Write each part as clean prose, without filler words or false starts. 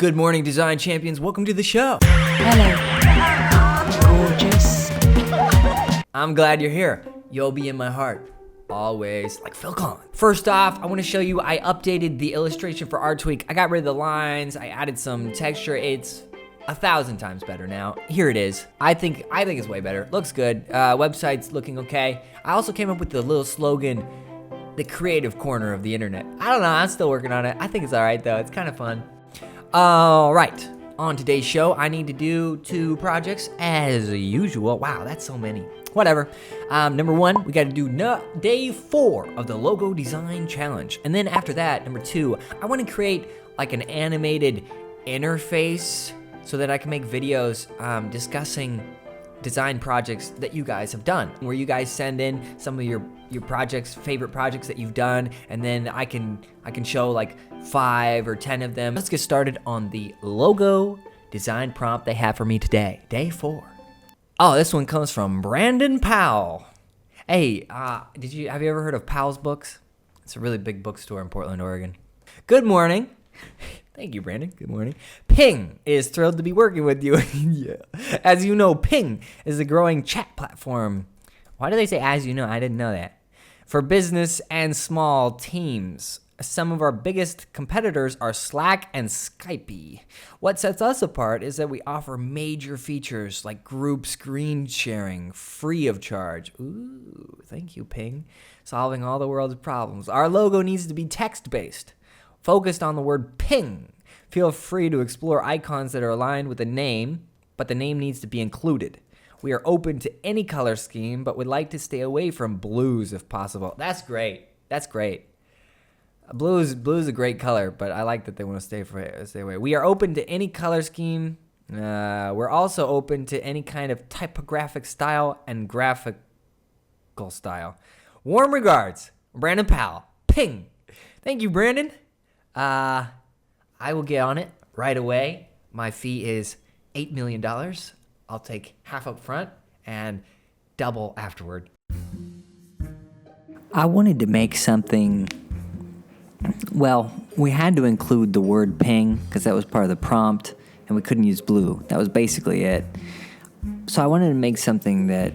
Good morning, design champions. Welcome to the show. Hello, gorgeous. I'm glad you're here. You'll be in my heart. Always, like Phil Collins. First off, I want to show you I updated the illustration for Art Tweak. I got rid of the lines. I added some texture. It's 1,000 times better now. Here it is. I think it's way better. Looks good. Website's looking okay. I also came up with the little slogan, the creative corner of the internet. I don't know. I'm still working on it. I think it's all right, though. It's kind of fun. All right. On today's show, I need to do 2 projects as usual. Wow, that's so many. Whatever. Number 1, we got to do day 4 of the logo design challenge. And then after that, number 2, I want to create like an animated interface so that I can make videos discussing design projects that you guys have done, where you guys send in some of your projects, favorite projects that you've done, and then I can show like 5 or 10 of them. Let's get started on the logo design prompt they have for me today, day 4. Oh, this one comes from Brandon Powell. Hey, have you ever heard of Powell's Books? It's a really big bookstore in Portland, Oregon. Good morning. Thank you, Brandon. Good morning. Ping is thrilled to be working with you. Yeah. As you know, Ping is a growing chat platform. Why do they say as you know? I didn't know that. For business and small teams. Some of our biggest competitors are Slack and Skype. What sets us apart is that we offer major features like group screen sharing, free of charge. Ooh, thank you, Ping. Solving all the world's problems. Our logo needs to be text-based, focused on the word ping. Feel free to explore icons that are aligned with the name, but the name needs to be included. We are open to any color scheme, but would like to stay away from blues if possible. That's great. That's great. Blue is a great color, but I like that they want to stay away. We are open to any color scheme. We're also open to any kind of typographic style and graphical style. Warm regards, Brandon Powell. Ping. Thank you, Brandon. I will get on it right away. My fee is $8 million. I'll take half up front and double afterward. I wanted to make something. Well, we had to include the word ping because that was part of the prompt, and we couldn't use blue. That was basically it. So I wanted to make something that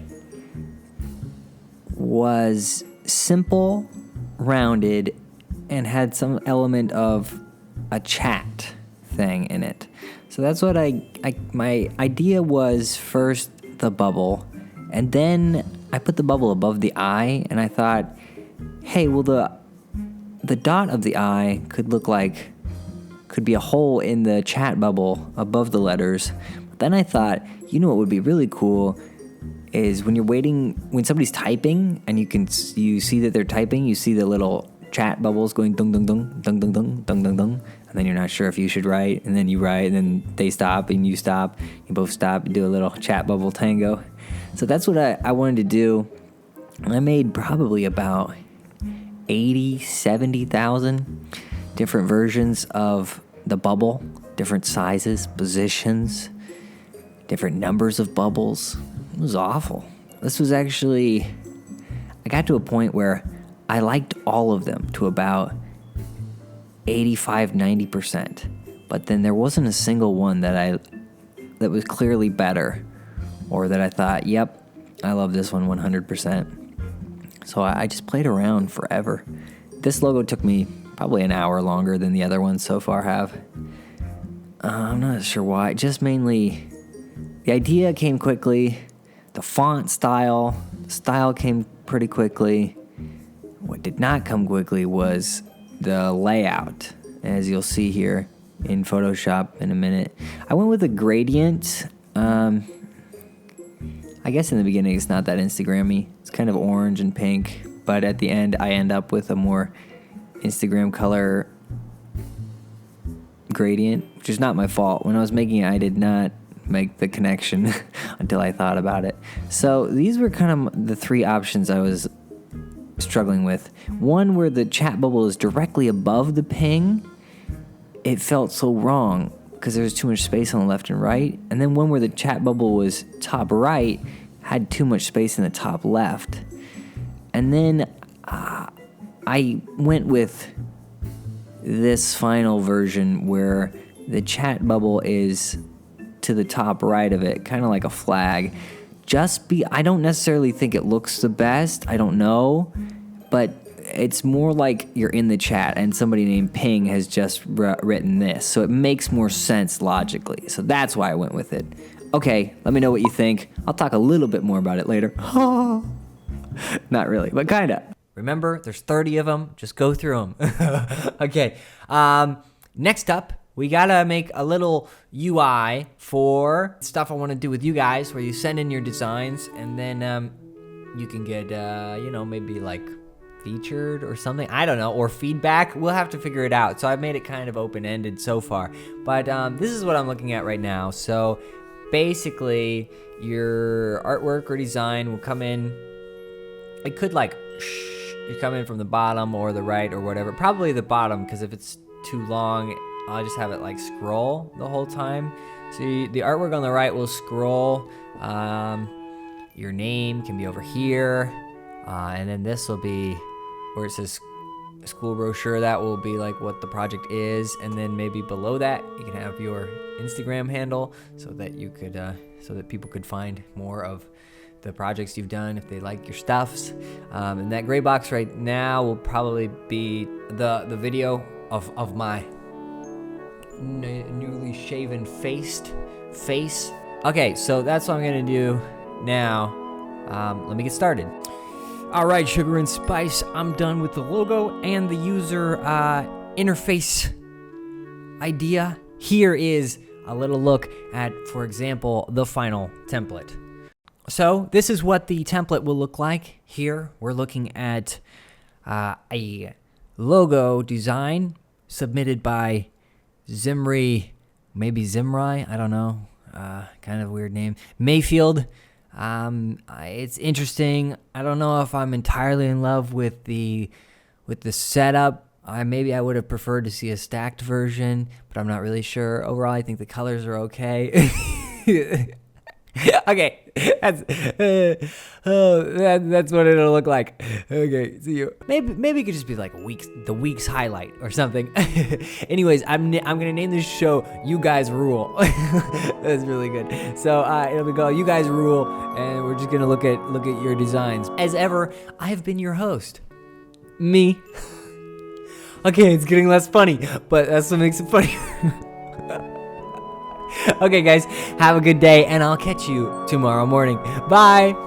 was simple, rounded, and had some element of a chat thing in it. So that's what my idea was. First the bubble, and then I put the bubble above the eye, and I thought, hey, well the dot of the eye could be a hole in the chat bubble above the letters. But then I thought, what would be really cool is when somebody's typing and you see that they're typing, you see the little chat bubbles going dung dung dung dung dung dung dung dung dung, and then you're not sure if you should write, and then you write, and then they stop and you stop, you both stop, you do a little chat bubble tango. So that's what I wanted to do. I made probably about 70,000 different versions of the bubble, different sizes, positions, different numbers of bubbles. It was awful. This was actually, I got to a point where I liked all of them to about 85-90%, but then there wasn't a single one that was clearly better, or that I thought, yep, I love this one 100%. So I just played around forever. This logo took me probably an hour longer than the other ones so far have. I'm not sure why. Just mainly, the idea came quickly. The font style came pretty quickly. What did not come quickly was the layout, as you'll see here in Photoshop in a minute. I went with a gradient. I guess in the beginning it's not that Instagram-y. It's kind of orange and pink, but at the end I end up with a more Instagram color gradient, which is not my fault. When I was making it, I did not make the connection until I thought about it. So these were kind of the 3 options I was struggling with. One where the chat bubble is directly above the ping. It felt so wrong because there was too much space on the left and right. And then one where the chat bubble was top right, had too much space in the top left. And then I went with this final version where the chat bubble is to the top right of it, kind of like a flag. I don't necessarily think it looks the best. I don't know, but it's more like you're in the chat and somebody named Ping has just written this. So it makes more sense logically. So that's why I went with it. Okay, let me know what you think. I'll talk a little bit more about it later. Not really, but kinda. Remember, there's 30 of them. Just go through them. Okay. Next up, we gotta make a little UI for stuff I want to do with you guys, where you send in your designs, and then you can get, maybe like featured or something. I don't know, or feedback. We'll have to figure it out. So I've made it kind of open-ended so far. But this is what I'm looking at right now. So basically, your artwork or design will come in. It could you come in from the bottom or the right or whatever. Probably the bottom, because if it's too long, I'll just have it like scroll the whole time. So the artwork on the right will scroll. Your name can be over here. And then this will be where it says school brochure. That will be like what the project is. And then maybe below that, you can have your Instagram handle so that you could, so that people could find more of the projects you've done if they like your stuffs. And that gray box right now will probably be the video of my newly shaven face. Okay, so that's what I'm gonna do now. Let me get started. All right, Sugar and Spice, I'm done with the logo and the user interface idea. Here is a little look at, for example, the final template. So this is what the template will look like. Here we're looking at a logo design submitted by Zimri, I don't know, kind of weird name, Mayfield. It's interesting. I don't know if I'm entirely in love with the setup. Maybe I would have preferred to see a stacked version, but I'm not really sure. Overall, I think the colors are okay. Okay, that's what it'll look like. Okay, see you. Maybe it could just be like the week's highlight or something. Anyways, I'm gonna name this show "You Guys Rule." That's really good. So it'll be called "You Guys Rule," and we're just gonna look at your designs. As ever, I have been your host, me. Okay, it's getting less funny, but that's what makes it funny. Okay, guys, have a good day, and I'll catch you tomorrow morning. Bye!